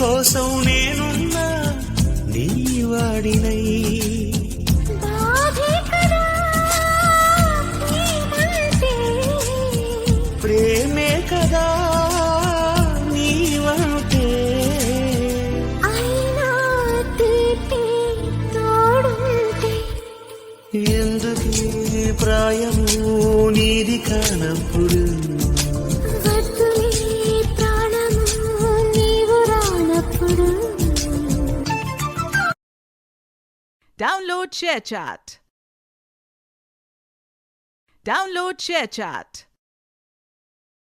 కోసం నేనున్నా నీ వాడినై ప్రేమే కదా నీవంటే ఎందుకీ ప్రాయము నీది కానప్పుడు Download ShareChat. Download ShareChat.